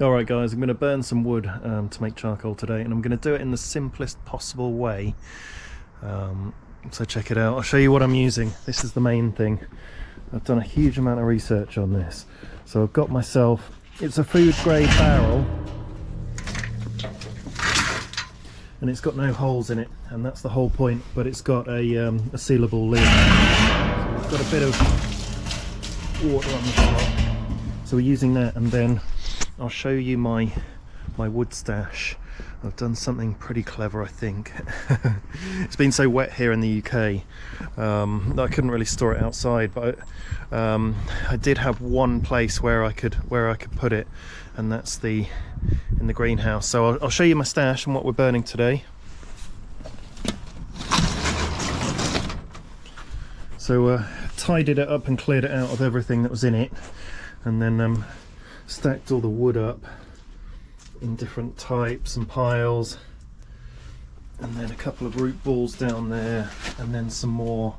Alright guys, I'm going to burn some wood to make charcoal today, and I'm going to do it in the simplest possible way. So check it out. I'll show you what I'm using. This is the main thing. I've done a huge amount of research on this. So I've got myself, it's a food grade barrel, and it's got no holes in it, and that's the whole point, but it's got a sealable lid. So we've got a bit of water on the top. So we're using that, and then I'll show you my wood stash. I've done something pretty clever, I think. It's been so wet here in the UK that I couldn't really store it outside, but I did have one place where I could put it, and that's in the greenhouse. So I'll show you my stash and what we're burning today. So tidied it up and cleared it out of everything that was in it, and then stacked all the wood up in different types and piles, and then a couple of root balls down there, and then some more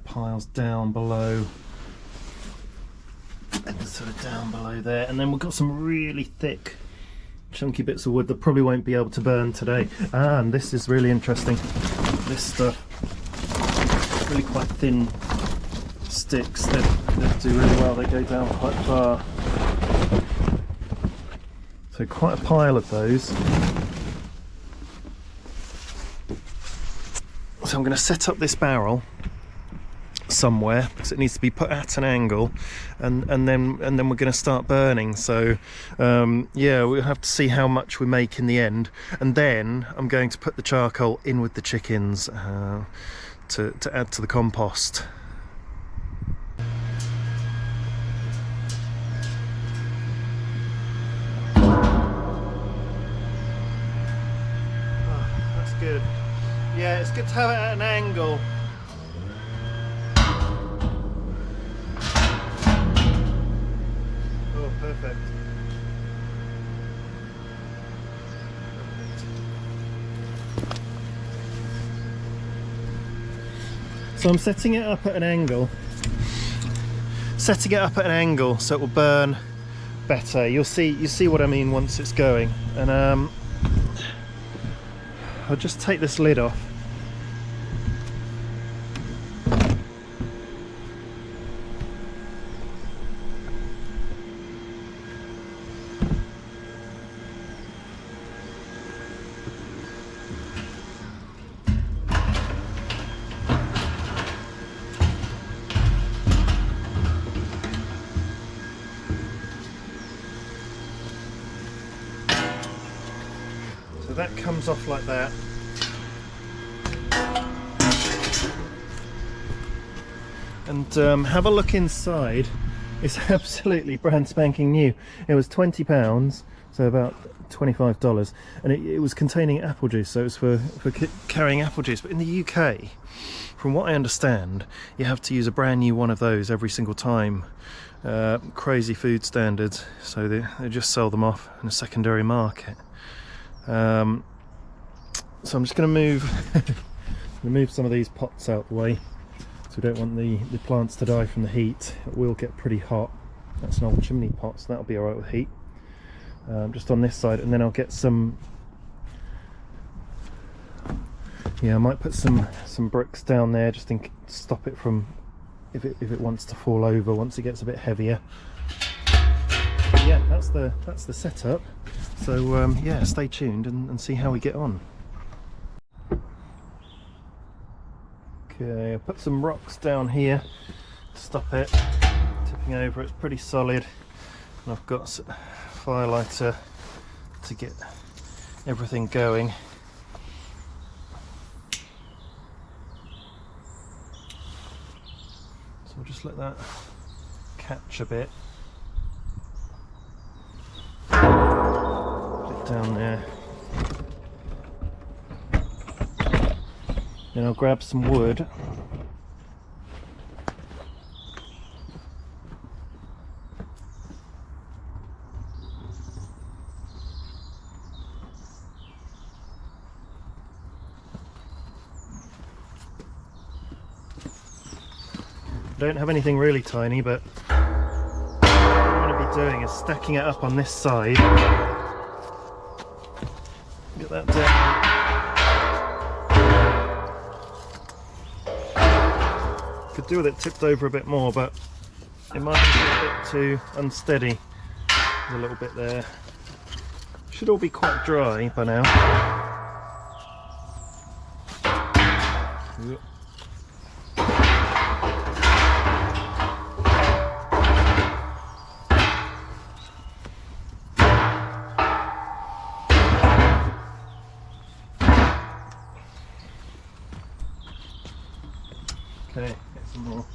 piles down below, and sort of down below there, and then we've got some really thick chunky bits of wood that probably won't be able to burn today. And this is really interesting, this stuff, really quite thin sticks that do really well, they go down quite far. So quite a pile of those. So I'm going to set up this barrel somewhere because it needs to be put at an angle, and then we're going to start burning. So yeah, we'll have to see how much we make in the end, and then I'm going to put the charcoal in with the chickens to add to the compost. Good. Yeah, it's good to have it at an angle. Oh, perfect. So I'm setting it up at an angle. Setting it up at an angle so it will burn better. You see what I mean once it's going. And I'll just take this lid off. So that comes off like that. And have a look inside. It's absolutely brand spanking new. It was £20, so about $25, and it was containing apple juice, so it was for carrying apple juice. But in the UK, from what I understand, you have to use a brand new one of those every single time. Crazy food standards, so they just sell them off in a secondary market. So I'm just going to move some of these pots out the way. So we don't want the plants to die from the heat. It will get pretty hot. That's an old chimney pot, so that'll be alright with heat. Just on this side, and then I'll get some. Yeah, I might put some bricks down there just to stop it from if it wants to fall over once it gets a bit heavier. But yeah, that's the setup. So yeah, stay tuned and see how we get on. Okay, I'll put some rocks down here to stop it tipping over. It's pretty solid, and I've got a firelighter to get everything going. So I'll just let that catch a bit. Put it down there. Then I'll grab some wood. Don't have anything really tiny, but I don't want to be I'm doing is stacking it up on this side. Get that down. Could do with it tipped over a bit more, but it might be a bit too unsteady. There's a little bit there. Should all be quite dry by now. Okay, get some more.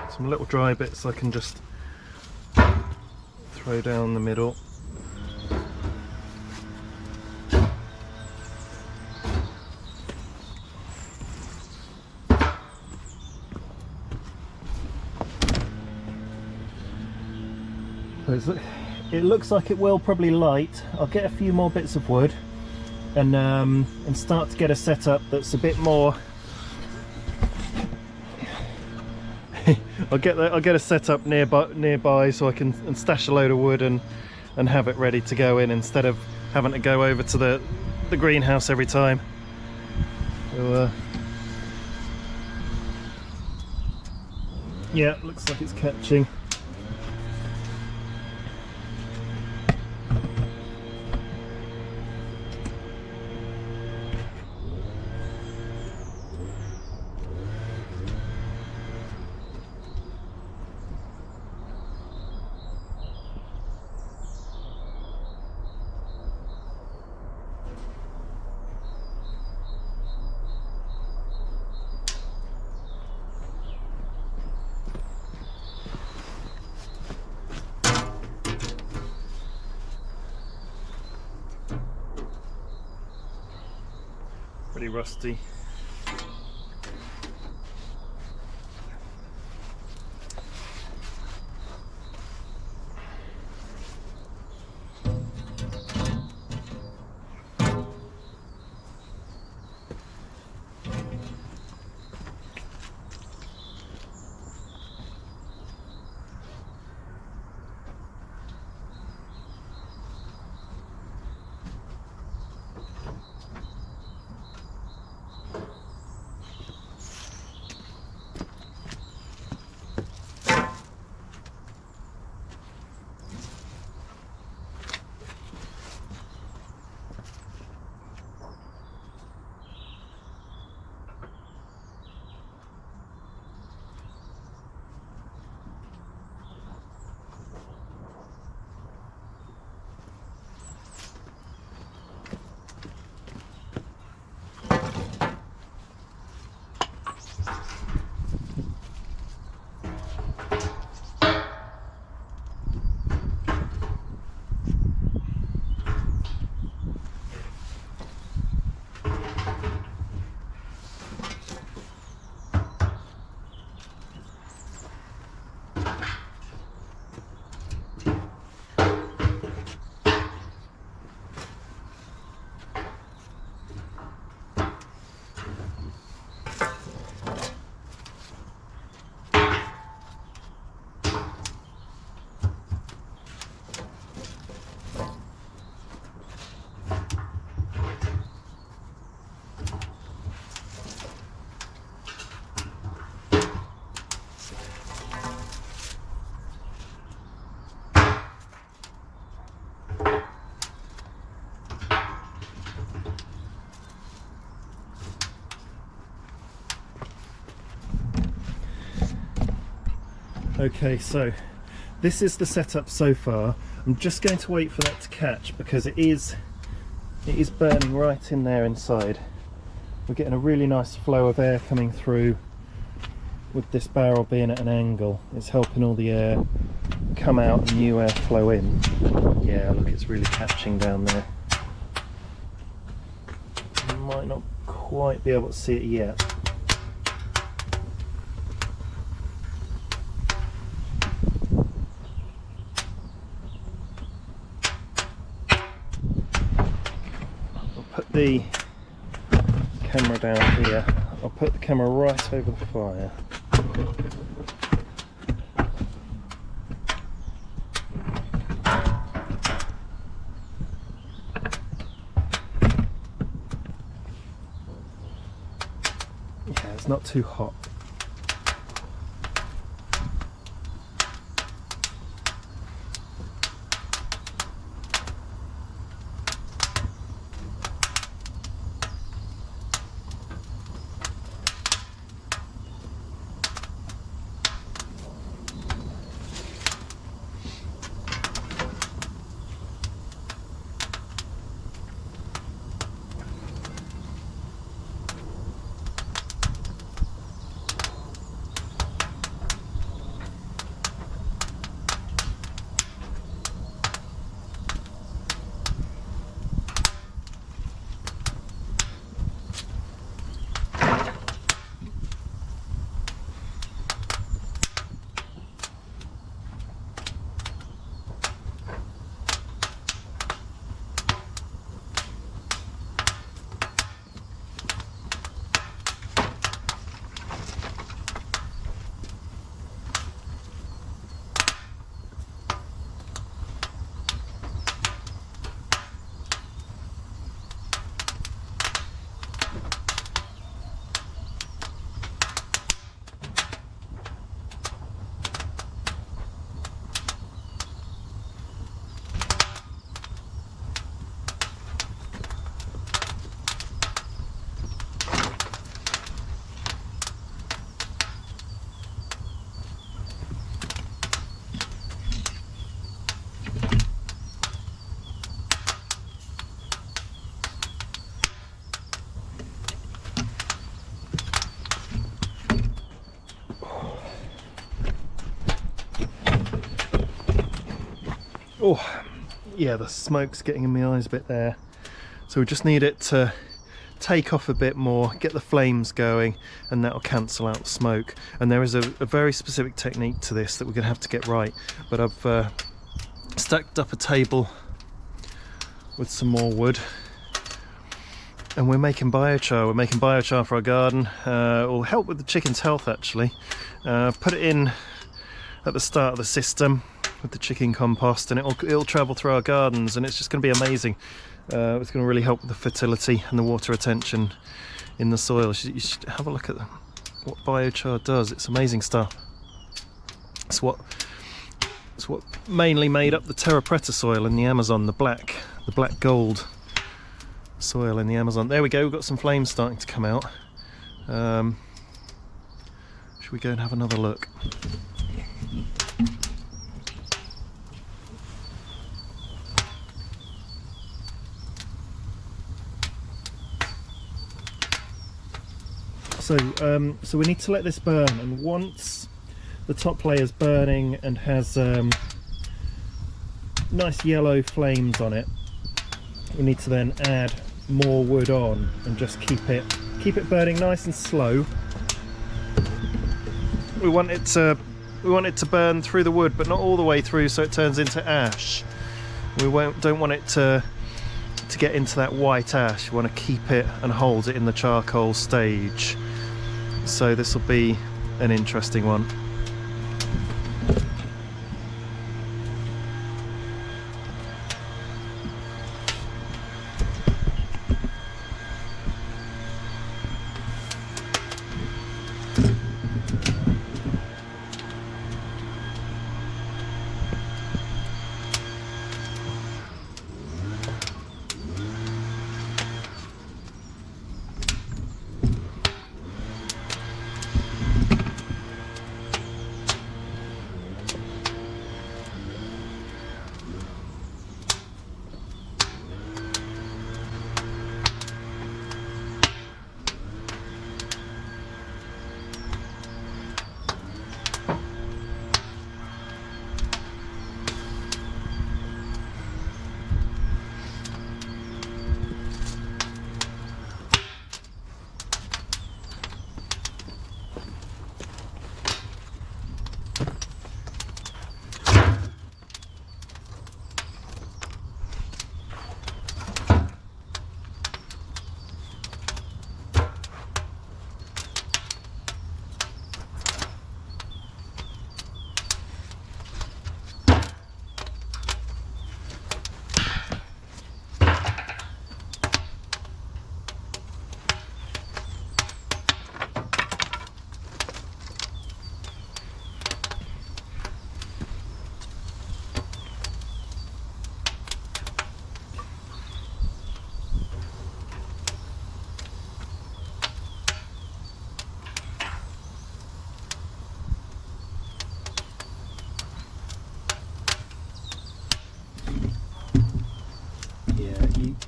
Some little dry bits I can just throw down the middle. It looks like it will probably light. I'll get a few more bits of wood and start to get a setup that's a bit more. I'll get a setup nearby so I can stash a load of wood and have it ready to go in instead of having to go over to the greenhouse every time. So, yeah, looks like it's catching. Pretty rusty. Okay, so this is the setup so far. I'm just going to wait for that to catch because it is burning right in there inside. We're getting a really nice flow of air coming through with this barrel being at an angle, it's helping all the air come out and new air flow in. Yeah, look, it's really catching down there. You might not quite be able to see it yet. I'll put the camera down here. I'll put the camera right over the fire. Yeah, it's not too hot. Oh, yeah, the smoke's getting in my eyes a bit there. So we just need it to take off a bit more, get the flames going, and that'll cancel out the smoke. And there is a very specific technique to this that we're going to have to get right. But I've stacked up a table with some more wood. And we're making biochar. We're making biochar for our garden. It will help with the chicken's health, actually. Put it in at the start of the system with the chicken compost, and it'll travel through our gardens, and it's just going to be amazing. It's going to really help with the fertility and the water retention in the soil. You should have a look at what biochar does. It's amazing stuff. It's what mainly made up the terra preta soil in the Amazon, the black gold soil in the Amazon. There we go, we've got some flames starting to come out. Should we go and have another look? So we need to let this burn, and once the top layer is burning and has nice yellow flames on it, we need to then add more wood on and just keep it burning nice and slow. We want it to burn through the wood, but not all the way through, so it turns into ash. We don't want it to get into that white ash. We want to keep it and hold it in the charcoal stage. So this will be an interesting one.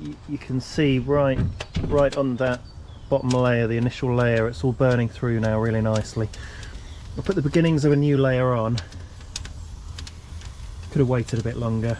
you can see right on that bottom layer, the initial layer, it's all burning through now really nicely. I'll put the beginnings of a new layer on. Could have waited a bit longer.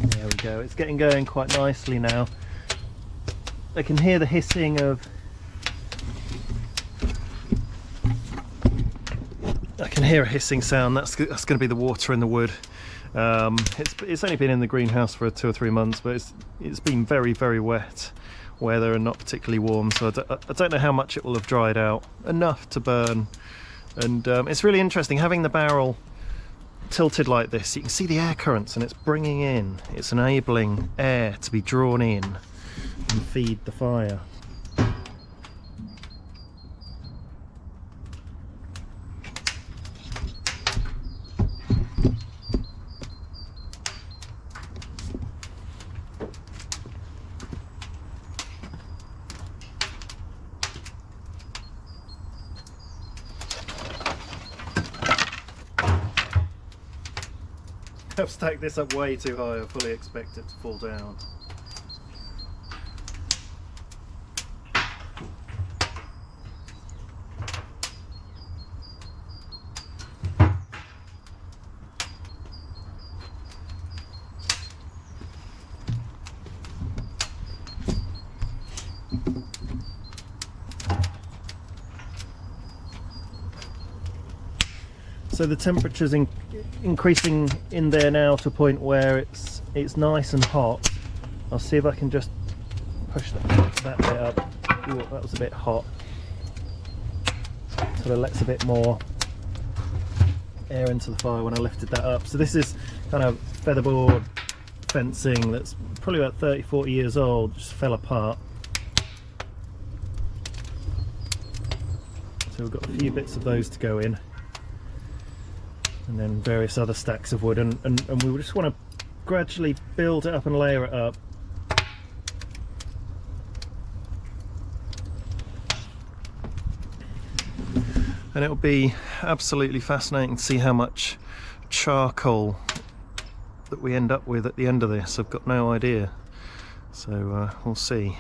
There we go, it's getting going quite nicely now. I can hear the hissing of... I can hear a hissing sound. That's going to be the water in the wood. It's only been in the greenhouse for 2 or 3 months, but it's been very, very wet weather and not particularly warm, so I don't know how much it will have dried out. Enough to burn. And it's really interesting having the barrel tilted like this. You can see the air currents, and it's enabling air to be drawn in and feed the fire. I've stacked this up way too high. I fully expect it to fall down. So the temperature's increasing in there now to a point where it's nice and hot. I'll see if I can just push that bit up. Ooh, that was a bit hot. Sort of lets a bit more air into the fire when I lifted that up. So this is kind of featherboard fencing that's probably about 30-40 years old, just fell apart. So we've got a few bits of those to go in. And then various other stacks of wood, and we just want to gradually build it up and layer it up. And it'll be absolutely fascinating to see how much charcoal that we end up with at the end of this. I've got no idea, so we'll see.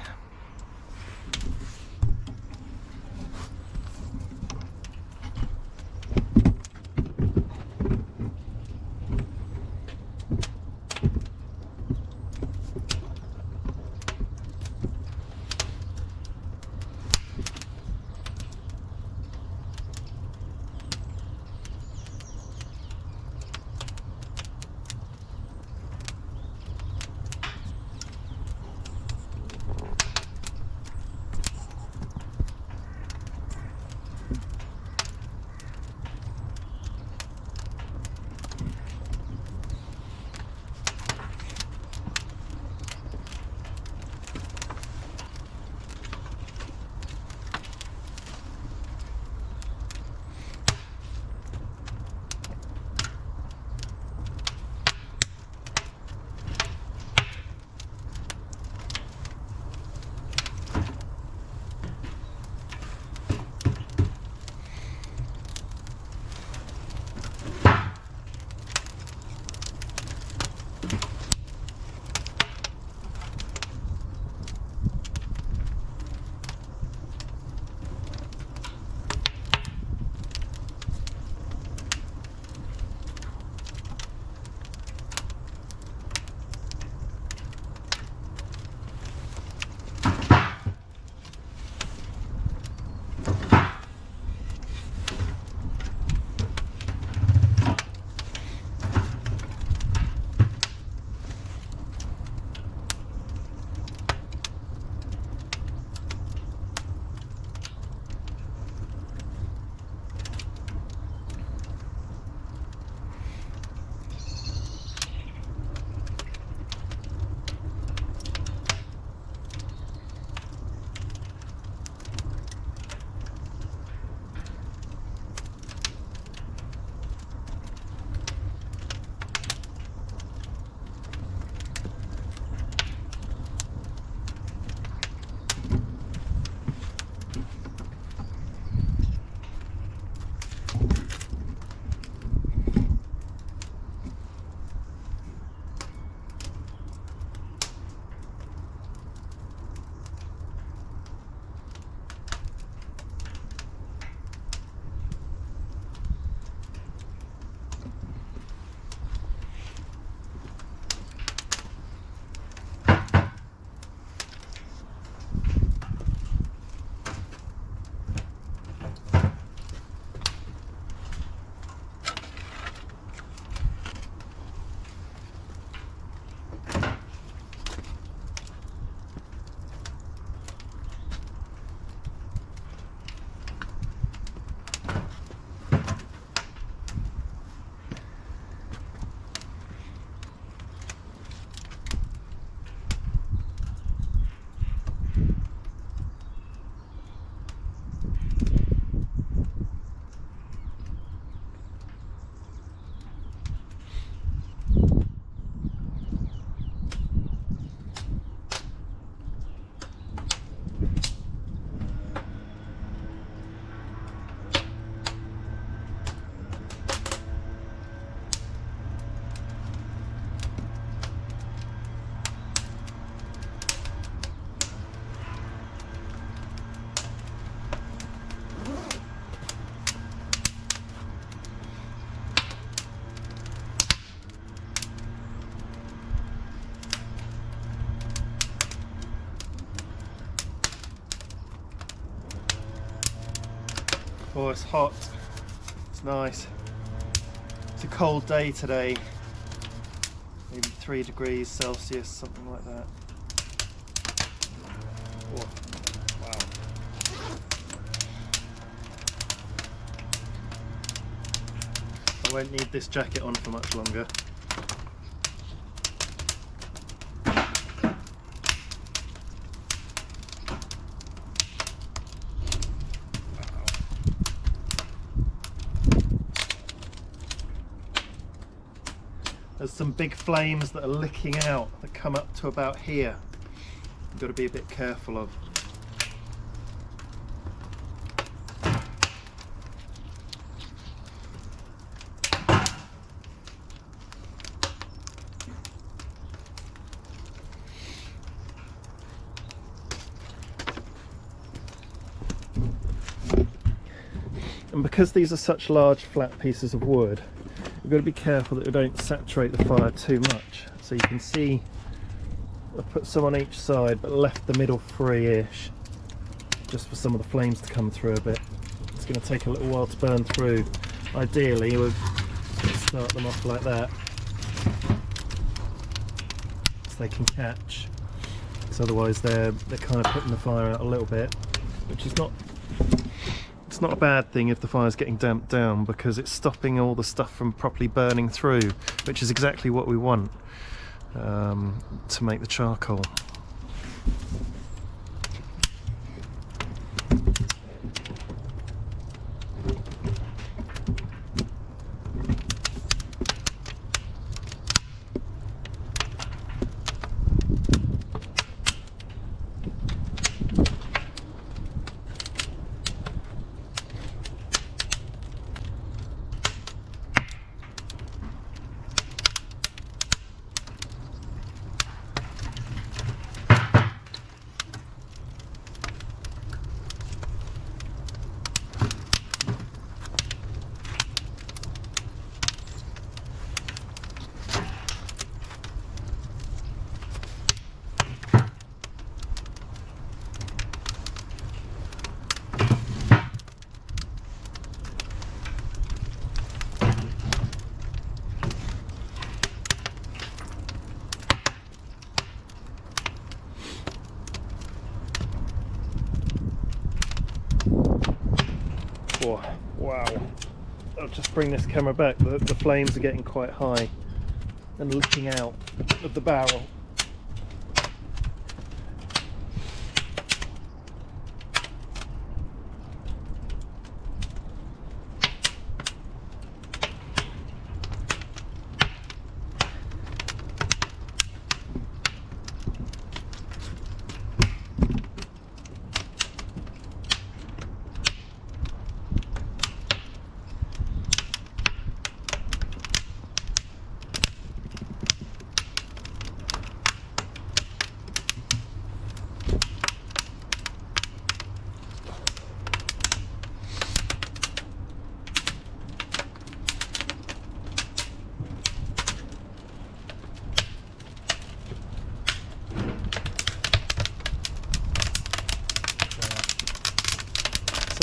it's hot. It's nice. It's a cold day today. Maybe 3 degrees Celsius, something like that. Oh, wow. I won't need this jacket on for much longer. There's some big flames that are licking out that come up to about here. You've got to be a bit careful of. And because these are such large flat pieces of wood, you've got to be careful that we don't saturate the fire too much. So you can see I put some on each side but left the middle free-ish just for some of the flames to come through a bit. It's going to take a little while to burn through. Ideally we'll start them off like that so they can catch, because otherwise they're kind of putting the fire out a little bit, which is not a bad thing if the fire's getting damped down, because it's stopping all the stuff from properly burning through, which is exactly what we want to make the charcoal. Oh, wow. I'll just bring this camera back. The flames are getting quite high and licking out of the barrel.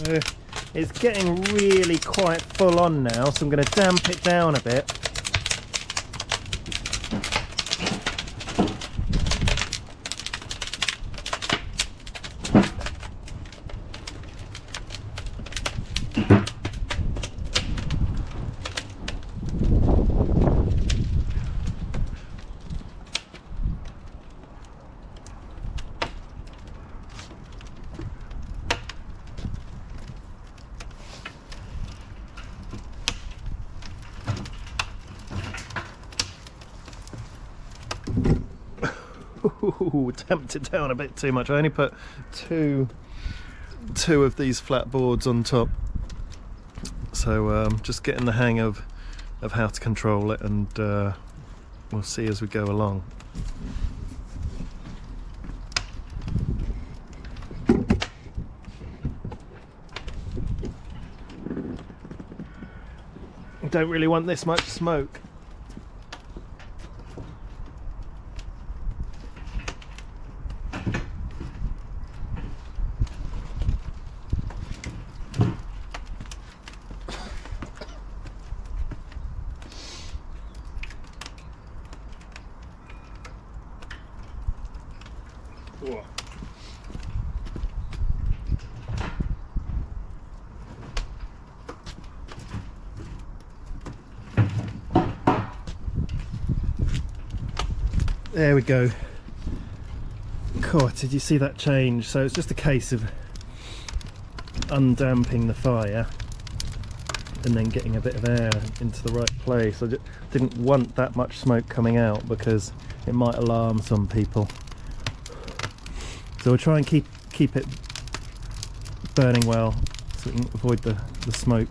So it's getting really quite full on now, so I'm going to damp it down a bit. Ooh, damped it down a bit too much. I only put two of these flat boards on top, so just getting the hang of how to control it, and we'll see as we go along. Don't really want this much smoke. There we go. God, did you see that change? So it's just a case of undamping the fire and then getting a bit of air into the right place. I just didn't want that much smoke coming out because it might alarm some people. So we'll try and keep it burning well so we can avoid the smoke.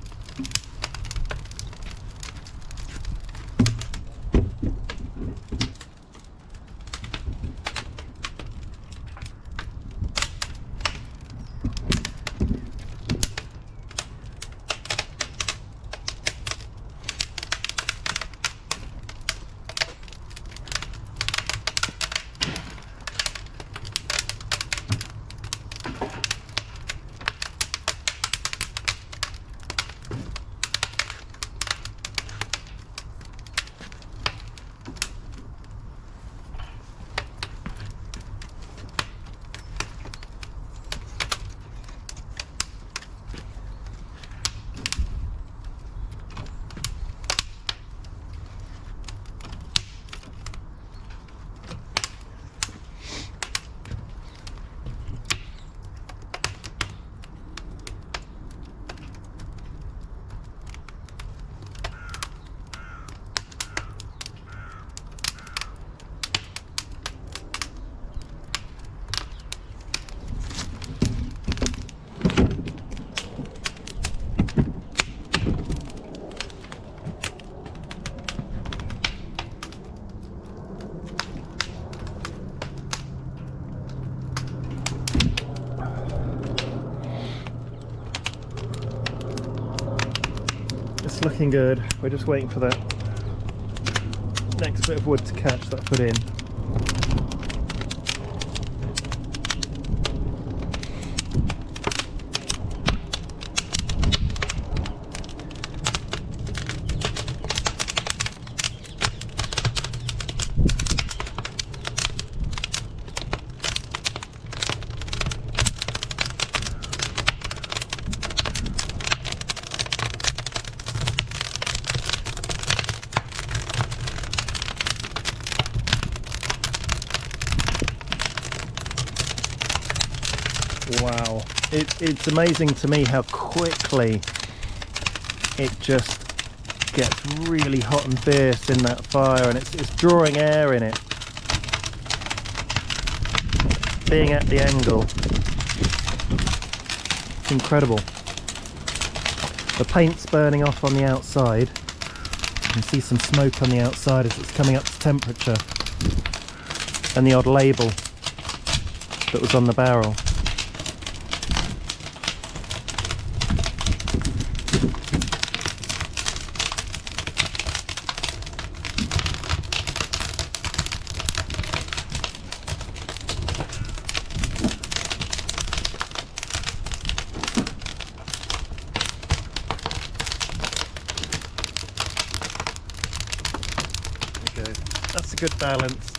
It's looking good. We're just waiting for that next bit of wood to catch that I put in. Wow, it's amazing to me how quickly it just gets really hot and fierce in that fire, and it's drawing air in it. Being at the angle, it's incredible. The paint's burning off on the outside. You can see some smoke on the outside as it's coming up to temperature, and the odd label that was on the barrel. That's a good balance.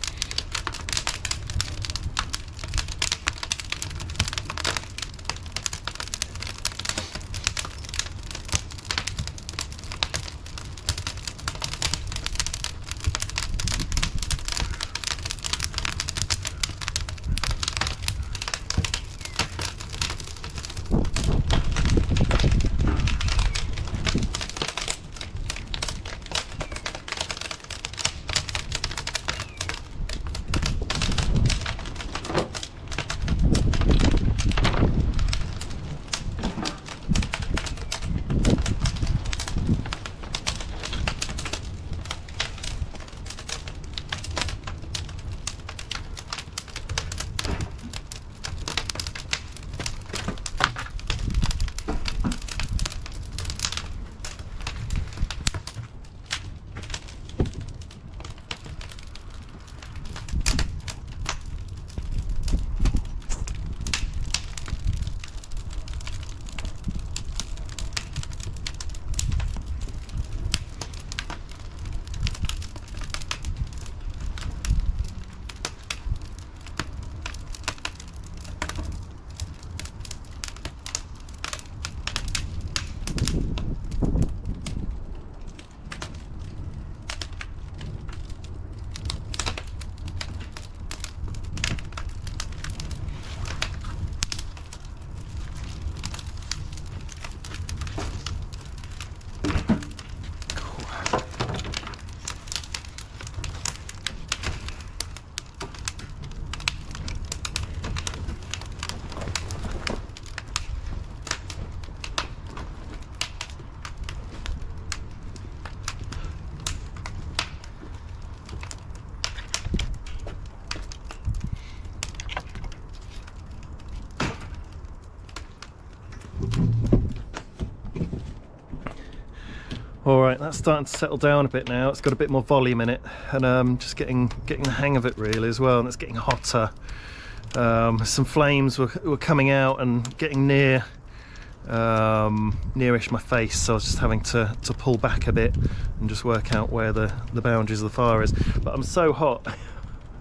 Alright, that's starting to settle down a bit now. It's got a bit more volume in it, and just getting the hang of it really as well, and it's getting hotter. Some flames were coming out and getting nearish my face, so I was just having to pull back a bit and just work out where the boundaries of the fire is. But I'm so hot,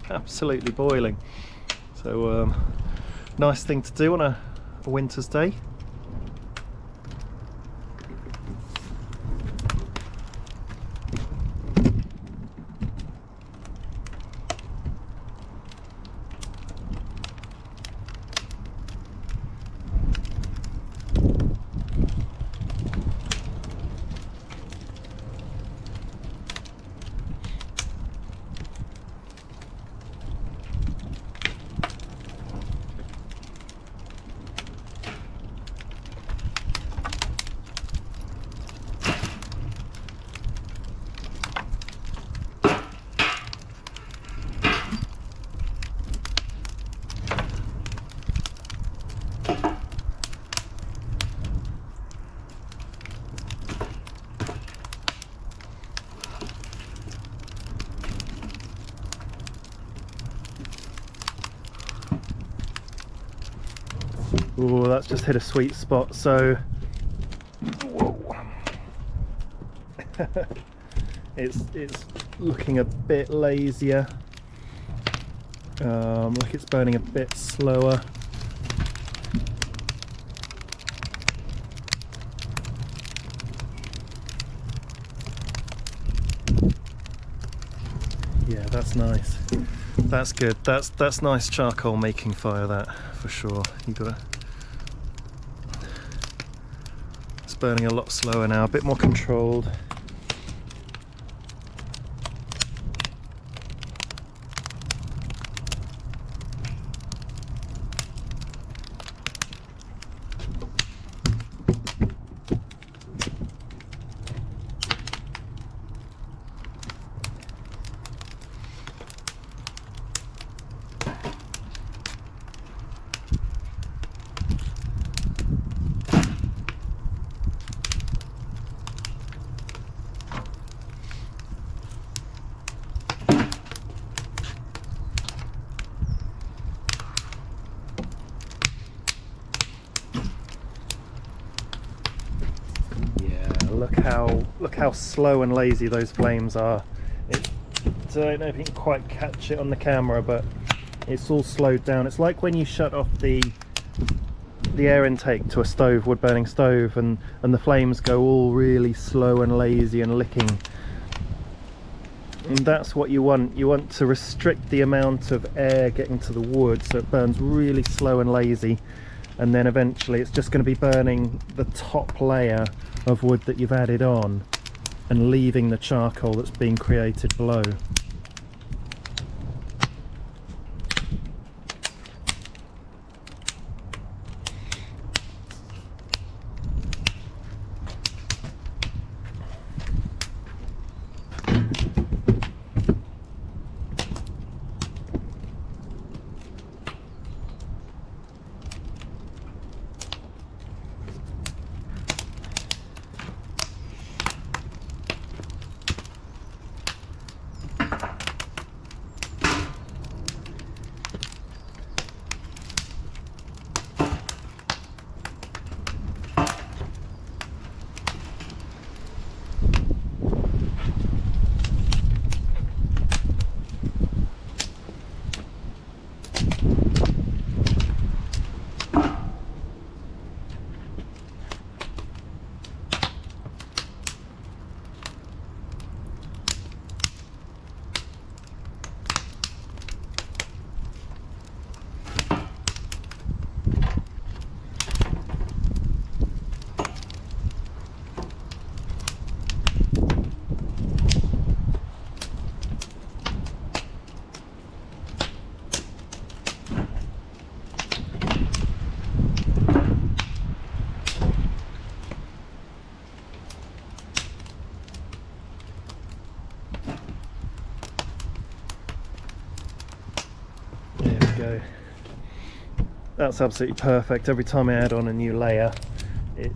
absolutely boiling. So nice thing to do on a winter's day. Oh, that's just hit a sweet spot. So, whoa. it's looking a bit lazier. Like it's burning a bit slower. Yeah, that's nice. That's good. That's nice charcoal making fire, that for sure. You gotta. It's burning a lot slower now, a bit more controlled. Look how slow and lazy those flames are. I don't know if you can quite catch it on the camera, but it's all slowed down. It's like when you shut off the air intake to a wood burning stove, and the flames go all really slow and lazy and licking. And that's what you want. You want to restrict the amount of air getting to the wood so it burns really slow and lazy, and then eventually it's just going to be burning the top layer of wood that you've added on and leaving the charcoal that's being created below. Go. That's absolutely perfect. Every time I add on a new layer, it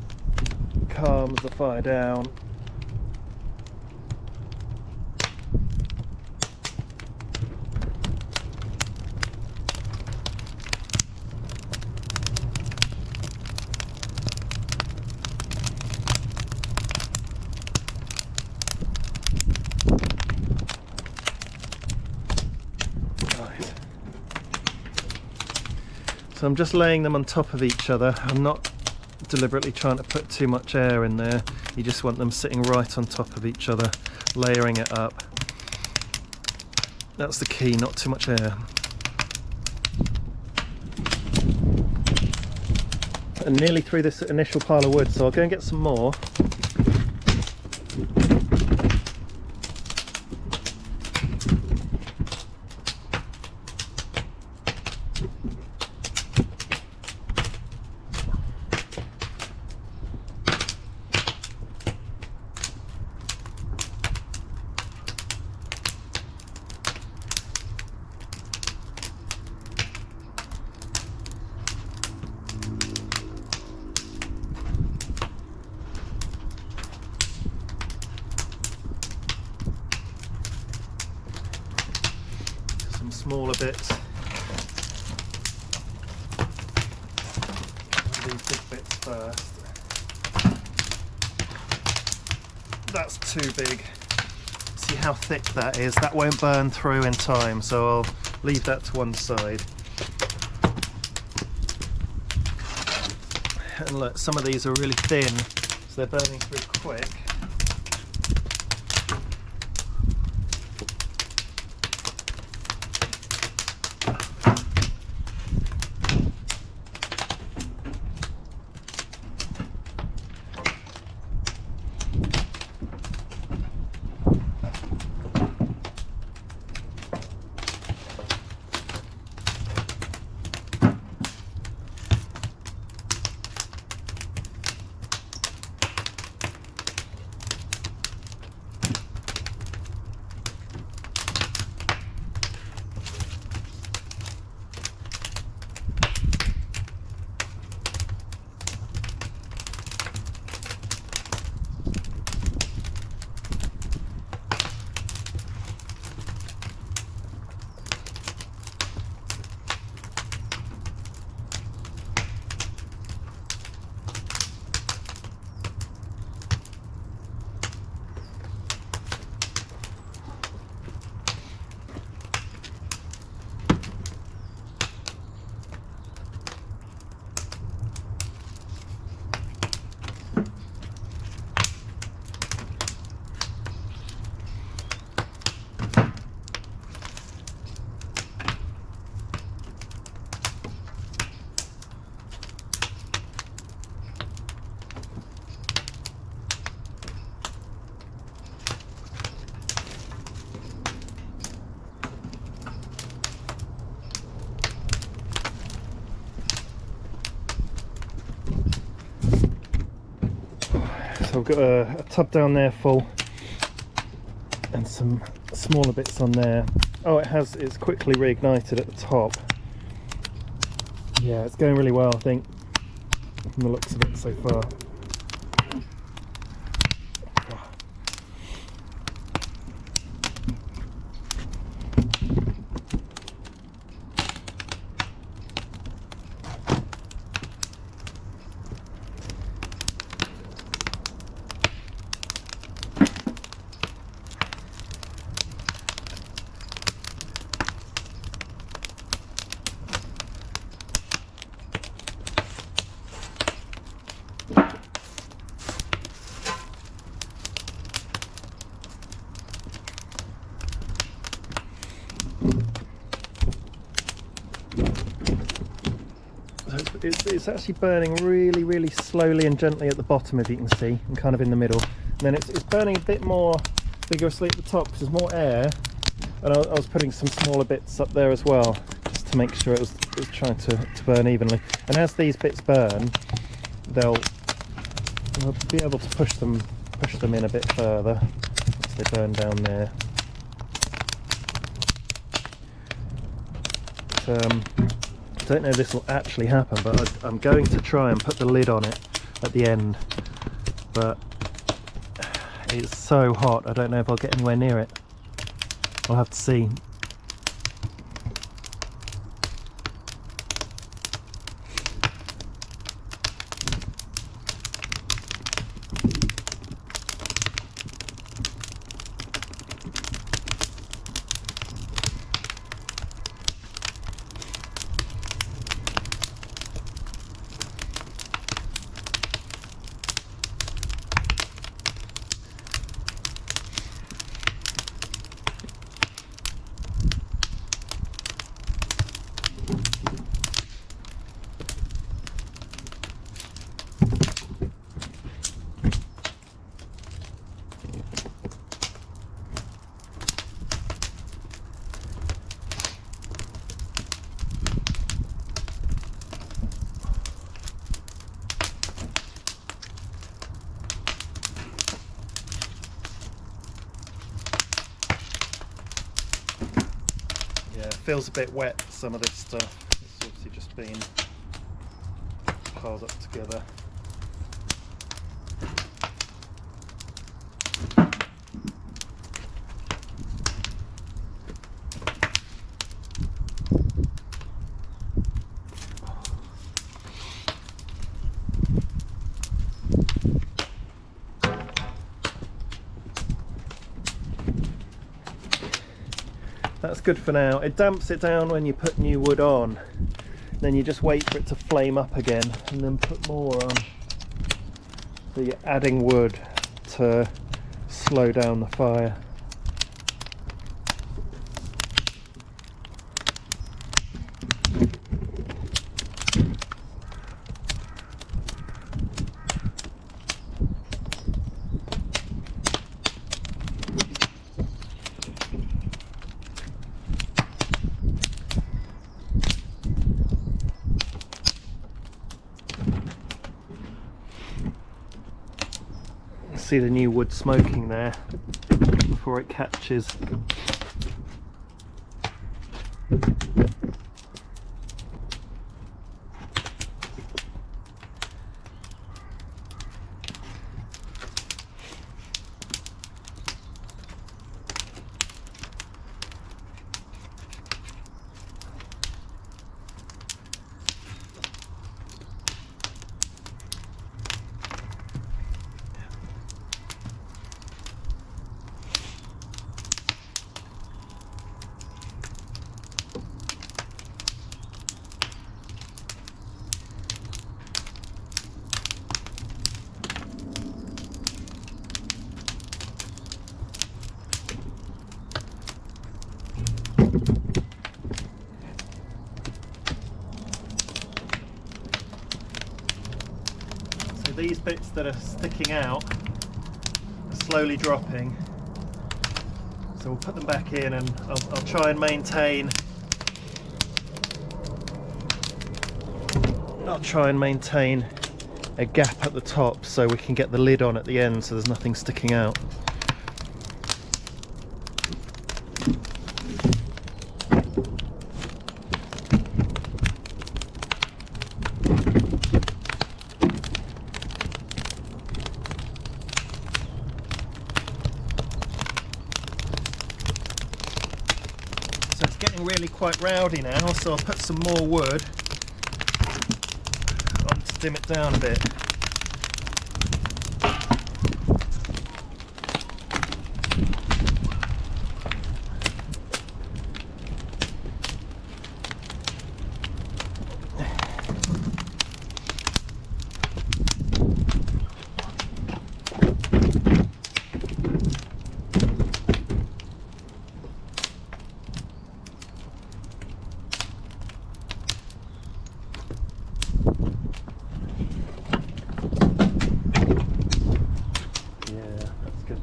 calms the fire down So I'm just laying them on top of each other. I'm not deliberately trying to put too much air in there. You just want them sitting right on top of each other, layering it up. That's the key, not too much air. And nearly through this initial pile of wood, so I'll go and get some more. Smaller bits. These big bits first. That's too big. See how thick that is? That won't burn through in time, so I'll leave that to one side. And look, some of these are really thin, so they're burning through quick. So I've got a tub down there full and some smaller bits on there. Oh, it's quickly reignited at the top. Yeah, it's going really well, I think, from the looks of it so far. It's actually burning really, really slowly and gently at the bottom, if you can see, and kind of in the middle. And then it's burning a bit more vigorously at the top because there's more air. And I was putting some smaller bits up there as well, just to make sure it was trying to burn evenly. And as these bits burn, they'll be able to push them in a bit further once they burn down there. I don't know if this will actually happen, but I'm going to try and put the lid on it at the end, but it's so hot I don't know if I'll get anywhere near it. I'll have to see. feels a bit wet, some of this stuff. It's obviously just been piled up together. That's good for now. It damps it down when you put new wood on. Then you just wait for it to flame up again and then put more on. So you're adding wood to slow down the fire. See the new wood smoking there before it catches. These bits that are sticking out are slowly dropping, so we'll put them back in, and I'll try and maintain a gap at the top so we can get the lid on at the end so there's nothing sticking out. Really quite rowdy now, so I'll put some more wood on to dim it down a bit.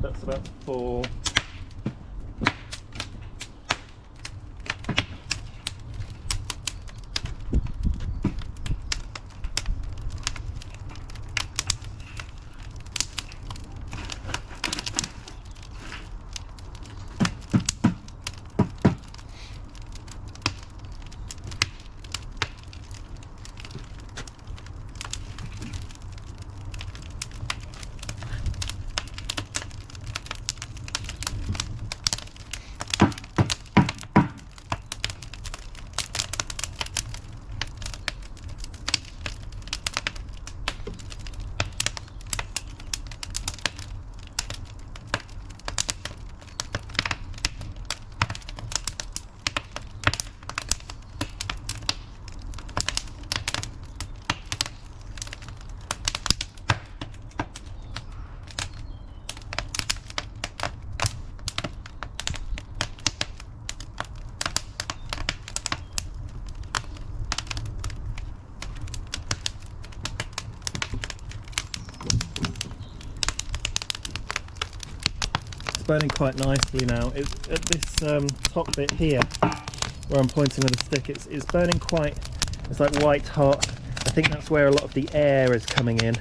That's about 4. Burning quite nicely now. At this top bit here where I'm pointing with a stick, it's burning quite, it's like white hot. I think that's where a lot of the air is coming in,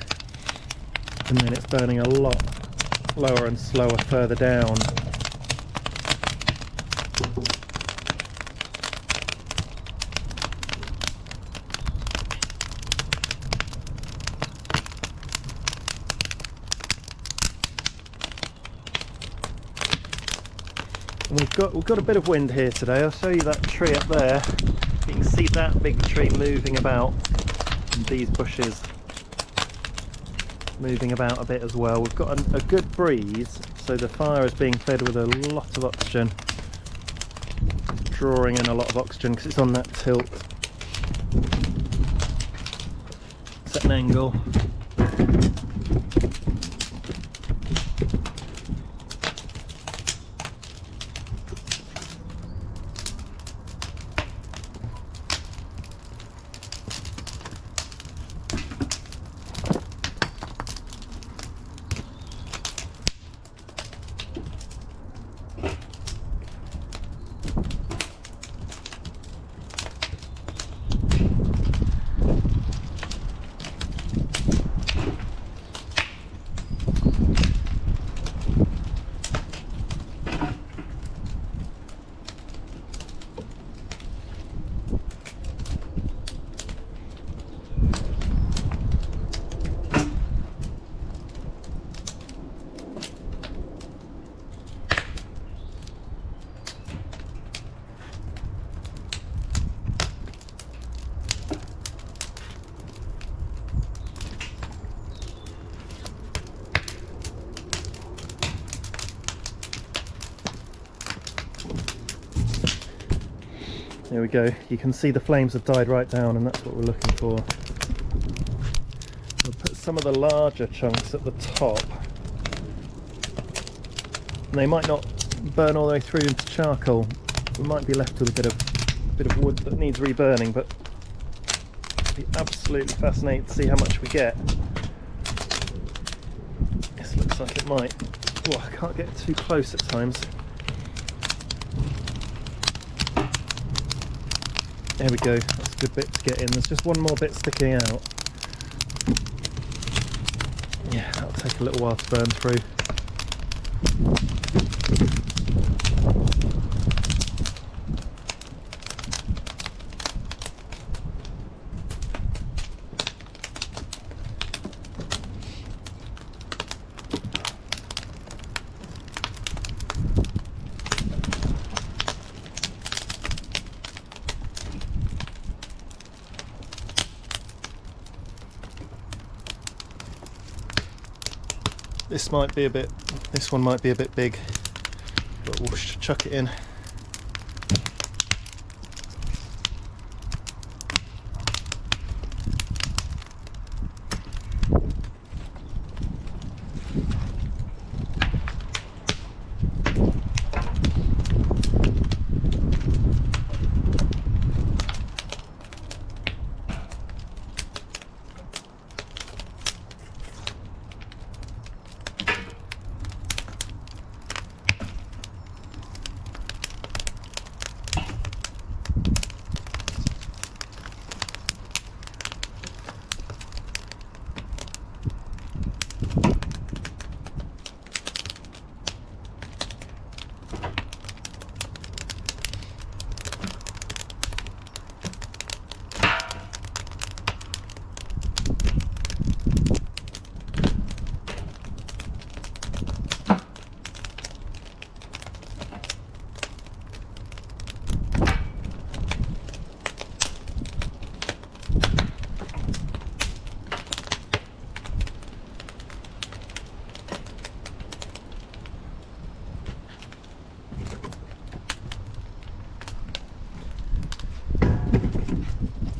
and then it's burning a lot lower and slower further down. And we've got a bit of wind here today. I'll show you that tree up there. You can see that big tree moving about, and these bushes moving about a bit as well. We've got a good breeze, so the fire is being fed with a lot of oxygen, drawing in a lot of oxygen because it's on that tilt. Set an angle. There we go. You can see the flames have died right down, and that's what we're looking for. We'll put some of the larger chunks at the top. And they might not burn all the way through into charcoal. We might be left with a bit of wood that needs reburning, but it'd be absolutely fascinating to see how much we get. This looks like it might. Oh, I can't get too close at times. There we go, that's a good bit to get in. There's just one more bit sticking out. Yeah, that'll take a little while to burn through. This one might be a bit big, but we'll chuck it in.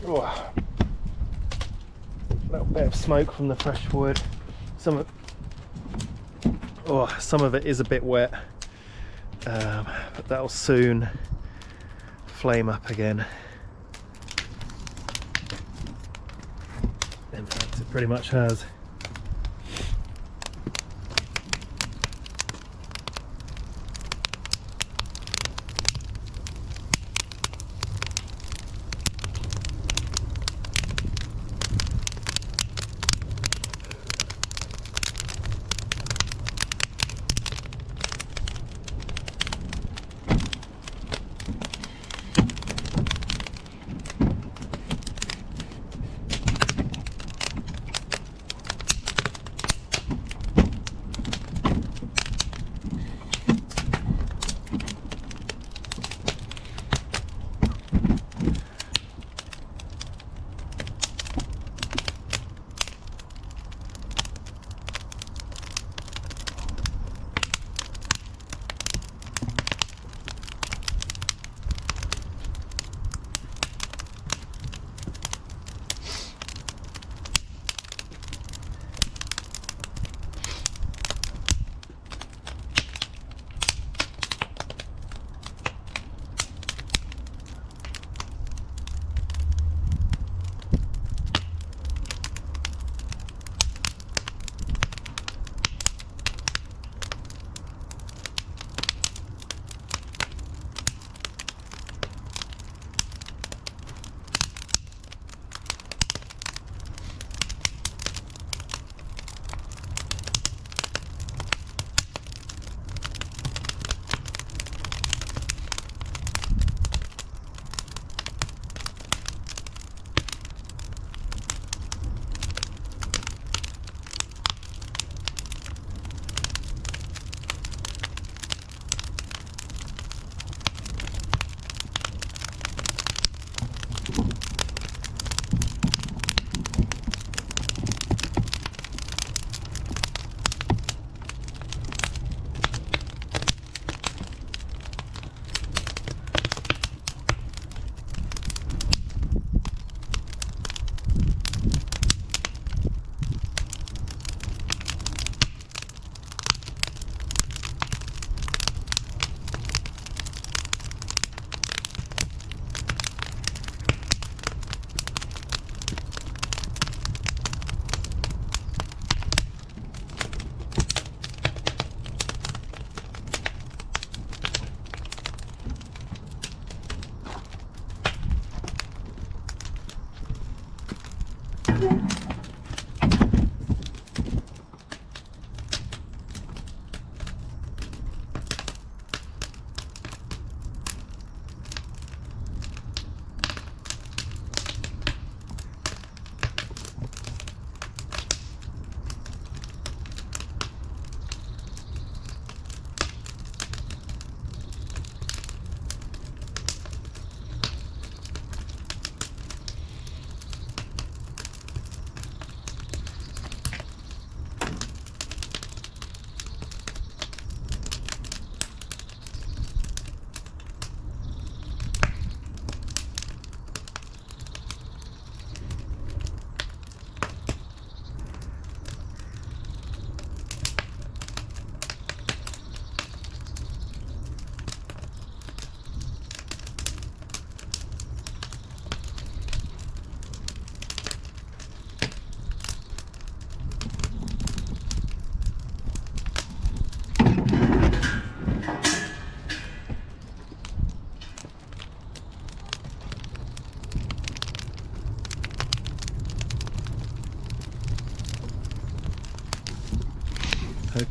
Oh, a little bit of smoke from the fresh wood. Some of it is a bit wet, but that'll soon flame up again. In fact, it pretty much has.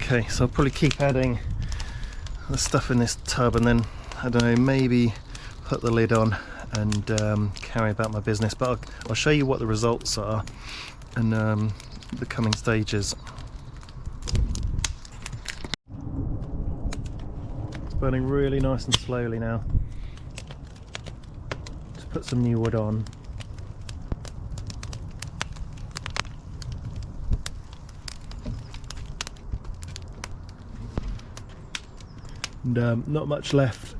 Okay, so I'll probably keep adding the stuff in this tub, and then, I don't know, maybe put the lid on and carry about my business. But I'll show you what the results are and the coming stages. It's burning really nice and slowly now. Just put some new wood on. And not much left,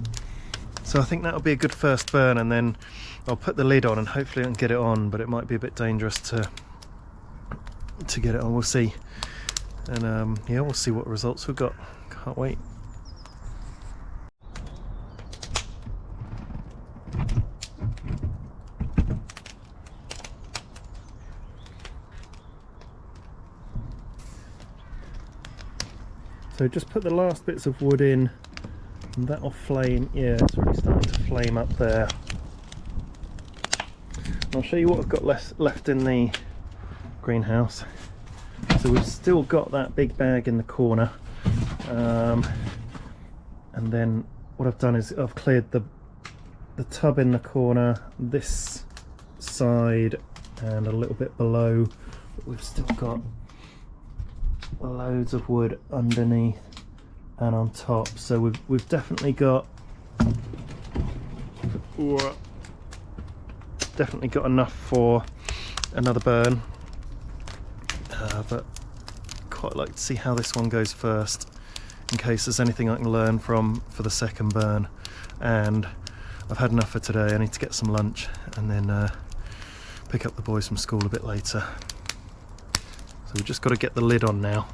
so I think that'll be a good first burn, and then I'll put the lid on and hopefully I can get it on, but it might be a bit dangerous to get it on. We'll see. And yeah, we'll see what results we've got. Can't wait. So just put the last bits of wood in, and that'll flame. Yeah, it's really starting to flame up there. I'll show you what I've got left in the greenhouse. So we've still got that big bag in the corner, and then what I've done is I've cleared the tub in the corner, this side, and a little bit below, but we've still got loads of wood underneath and on top, so we've definitely got enough for another burn, but quite like to see how this one goes first, in case there's anything I can learn from for the second burn. And I've had enough for today. I need to get some lunch and then pick up the boys from school a bit later. So we've just got to get the lid on now.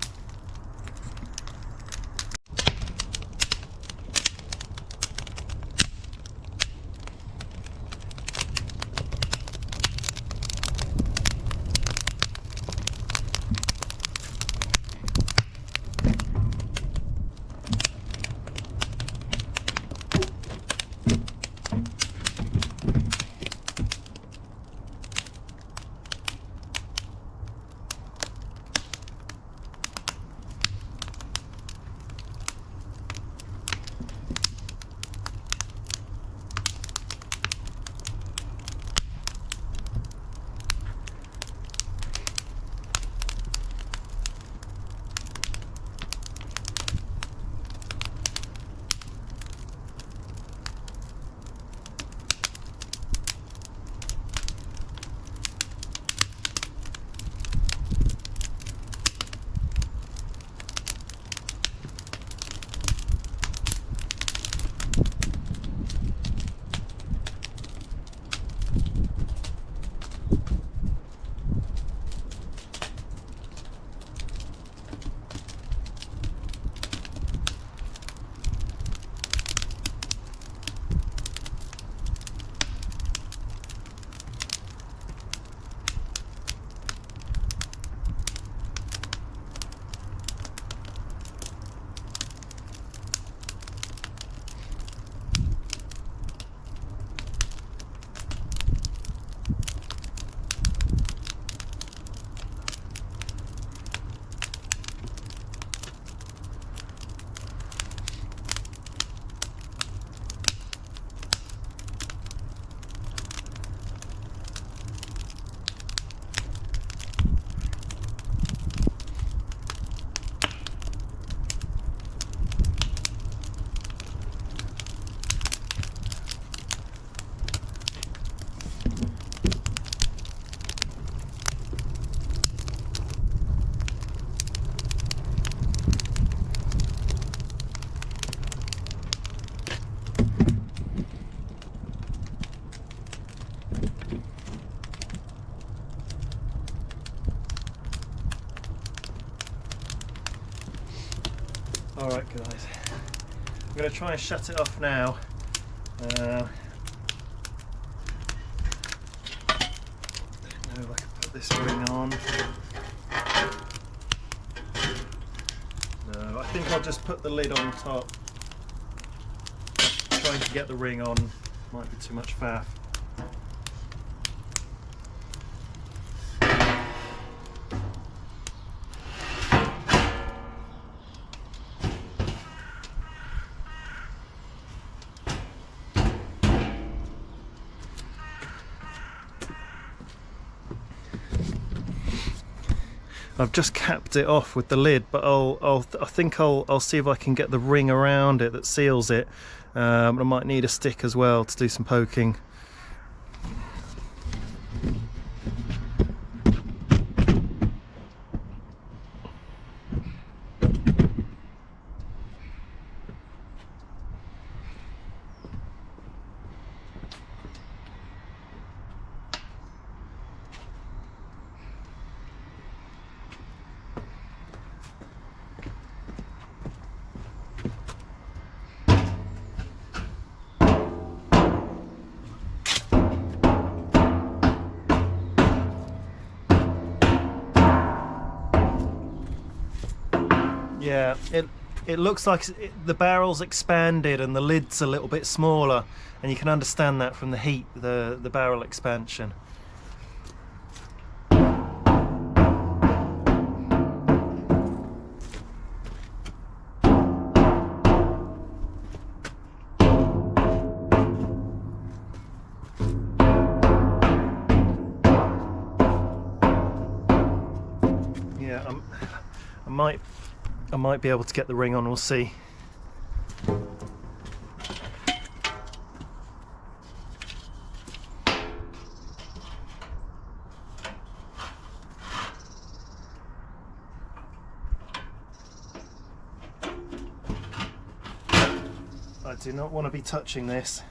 Alright guys, I'm going to try and shut it off now. Don't know if I can put this ring on. No, I think I'll just put the lid on top. Trying to get the ring on might be too much faff. I've just capped it off with the lid, but I think I'll see if I can get the ring around it that seals it. I might need a stick as well to do some poking. Yeah, it looks like the barrel's expanded and the lid's a little bit smaller, and you can understand that from the heat, the barrel expansion. Yeah, I might be able to get the ring on, we'll see. I do not want to be touching this.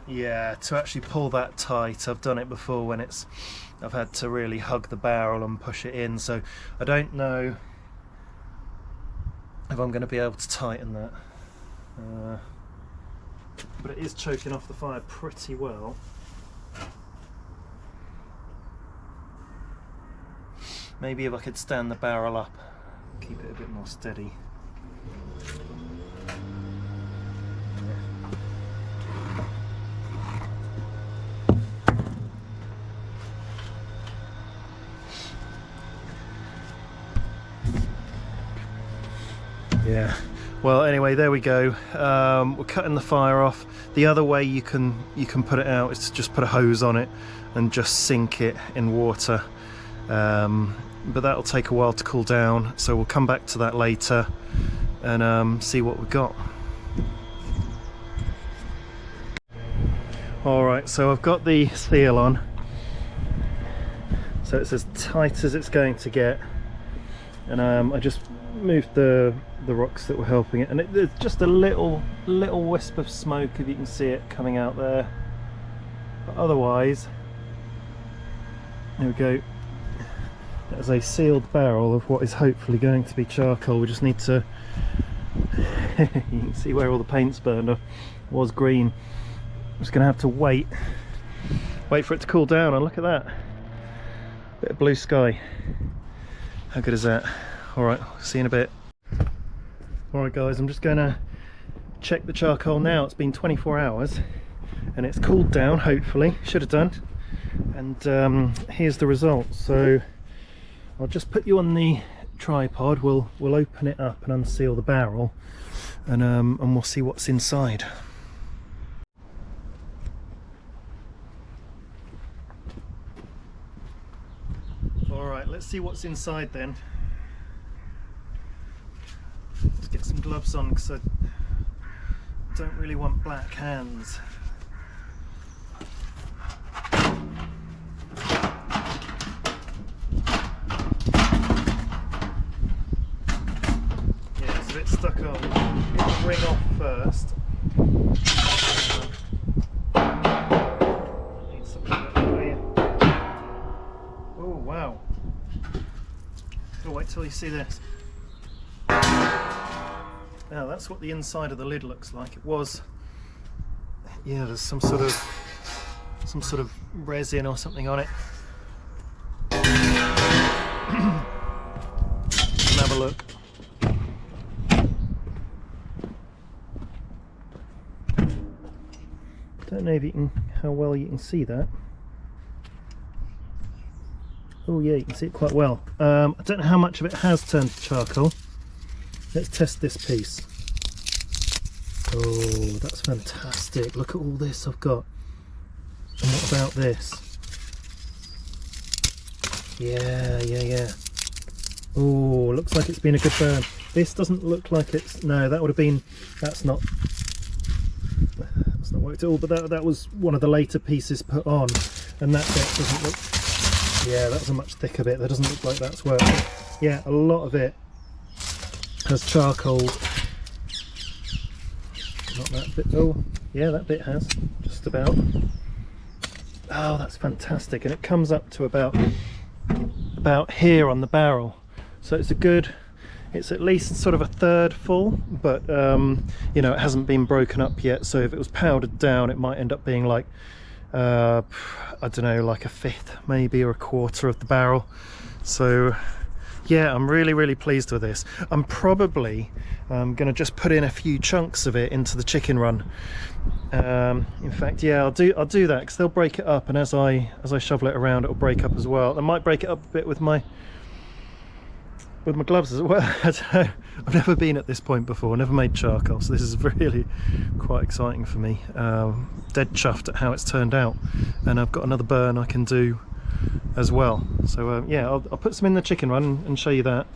Yeah, to actually pull that tight, I've done it before when I've had to really hug the barrel and push it in, so I don't know if I'm going to be able to tighten that. But it is choking off the fire pretty well. Maybe if I could stand the barrel up, keep it a bit more steady. Yeah, well anyway, there we go. We're cutting the fire off. The other way you can put it out is to just put a hose on it and just sink it in water, but that'll take a while to cool down, so we'll come back to that later and see what we've got. Alright, so I've got the seal on, so it's as tight as it's going to get, and I just moved the rocks that were helping it, and there's just a little wisp of smoke, if you can see it coming out there, but otherwise, there we go. That's a sealed barrel of what is hopefully going to be charcoal. We just need to you can see where all the paint's burned off. It was green. I'm just gonna have to wait for it to cool down, and look at that, bit of blue sky. How good is that? Alright, see you in a bit. Alright guys, I'm just gonna check the charcoal now. It's been 24 hours and it's cooled down, hopefully. Should have done. And here's the result. So I'll just put you on the tripod, we'll open it up and unseal the barrel, and we'll see what's inside. Alright, let's see what's inside then. Let's get some gloves on because I don't really want black hands. Yeah, it's a bit stuck on. Get the ring off first. Need something that way. Oh wow. Oh, wait till you see this. Now that's what the inside of the lid looks like. It was, yeah, there's some sort of resin or something on it. Have a look. Don't know if you can, how well you can see that. Oh yeah, you can see it quite well. I don't know how much of it has turned to charcoal. Let's test this piece. Oh, that's fantastic. Look at all this I've got. And what about this? Yeah. Oh, looks like it's been a good burn. This doesn't look like it's... No, that would have been... That's not worked at all, but that was one of the later pieces put on. And that bit doesn't look... Yeah, that's a much thicker bit. That doesn't look like that's worked. Yeah, a lot of it has charcoal. Not that bit. Oh, yeah, that bit has. Just about. Oh, that's fantastic. And it comes up to about here on the barrel. So it's a good... It's at least sort of a third full, but you know, it hasn't been broken up yet. So if it was powdered down, it might end up being like, I don't know, like a fifth maybe, or a quarter of the barrel. So yeah, I'm really pleased with this. I'm probably going to just put in a few chunks of it into the chicken run. In fact, yeah, I'll do that, because they'll break it up, and as I shovel it around, it'll break up as well. I might break it up a bit with my gloves as well. I've never been at this point before, never made charcoal, so this is really quite exciting for me. Dead chuffed at how it's turned out, and I've got another burn I can do as well. So yeah, I'll put some in the chicken run and show you that.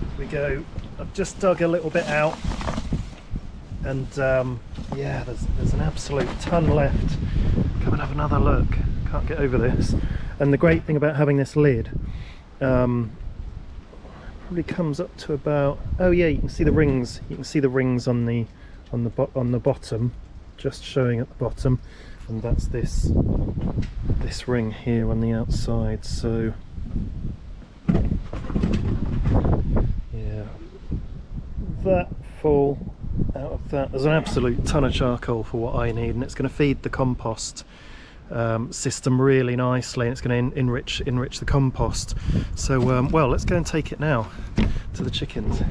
Here we go. I've just dug a little bit out, and yeah, there's an absolute ton left. Come and have another look. Can't get over this. And the great thing about having this lid, probably comes up to about, oh yeah, you can see the rings. You can see the rings on the bottom, just showing at the bottom, and that's this ring here on the outside. So yeah, that full out of that. There's an absolute ton of charcoal for what I need, and it's going to feed the compost system really nicely, and it's going to enrich the compost. So well, let's go and take it now to the chickens.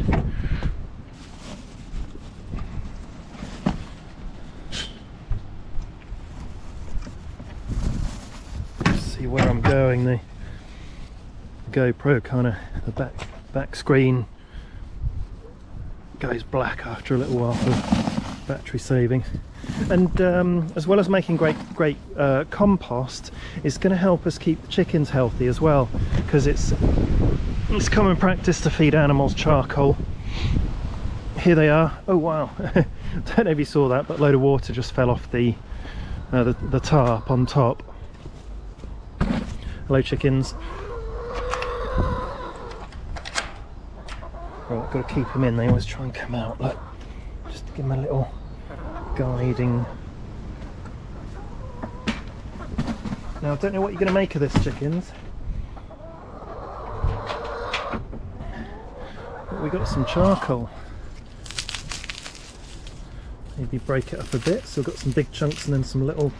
See where I'm going. The GoPro kind of, the back screen goes black after a little while for battery saving. And as well as making great compost, it's going to help us keep the chickens healthy as well, because it's common practice to feed animals charcoal. Here they are. Oh wow. Don't know if you saw that, but a load of water just fell off the tarp on top. Hello chickens. Right, got to keep them in. They always try and come out. Look, just to give them a little guiding. Now I don't know what you're going to make of this, chickens, but we got some charcoal. Maybe break it up a bit, so we've got some big chunks and then some little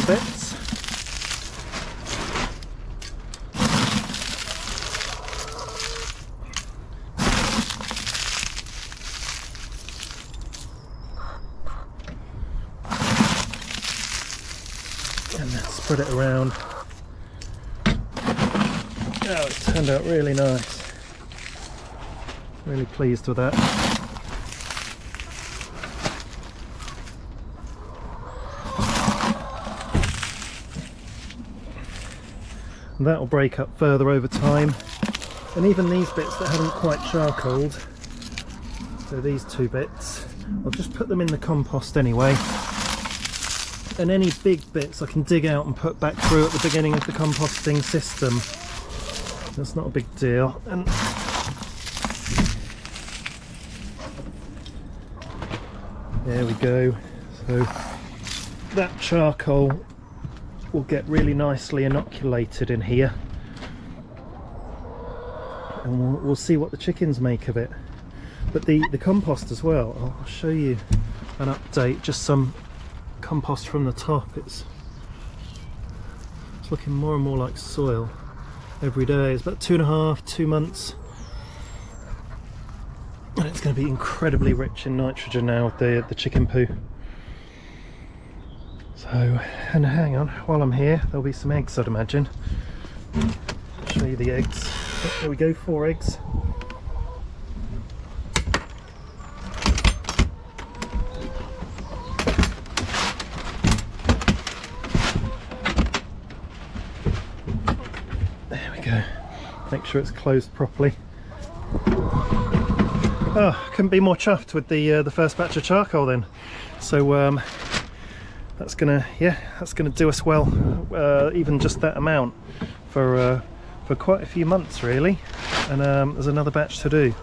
bits. And then spread it around. Oh, it turned out really nice. Really pleased with that. And that will break up further over time. And even these bits that haven't quite charcoaled, so these two bits, I'll just put them in the compost anyway. And any big bits I can dig out and put back through at the beginning of the composting system. That's not a big deal. And there we go. So that charcoal will get really nicely inoculated in here, and we'll see what the chickens make of it. But the compost as well, I'll show you an update, just some compost from the top. It's looking more and more like soil every day. It's about 2 months And it's going to be incredibly rich in nitrogen now with the chicken poo. So, and hang on, while I'm here, there'll be some eggs, I'd imagine. I'll show you the eggs. There we go, 4 eggs. There we go. Make sure it's closed properly. Oh, couldn't be more chuffed with the first batch of charcoal then. So that's gonna do us well, even just that amount for quite a few months really. And there's another batch to do.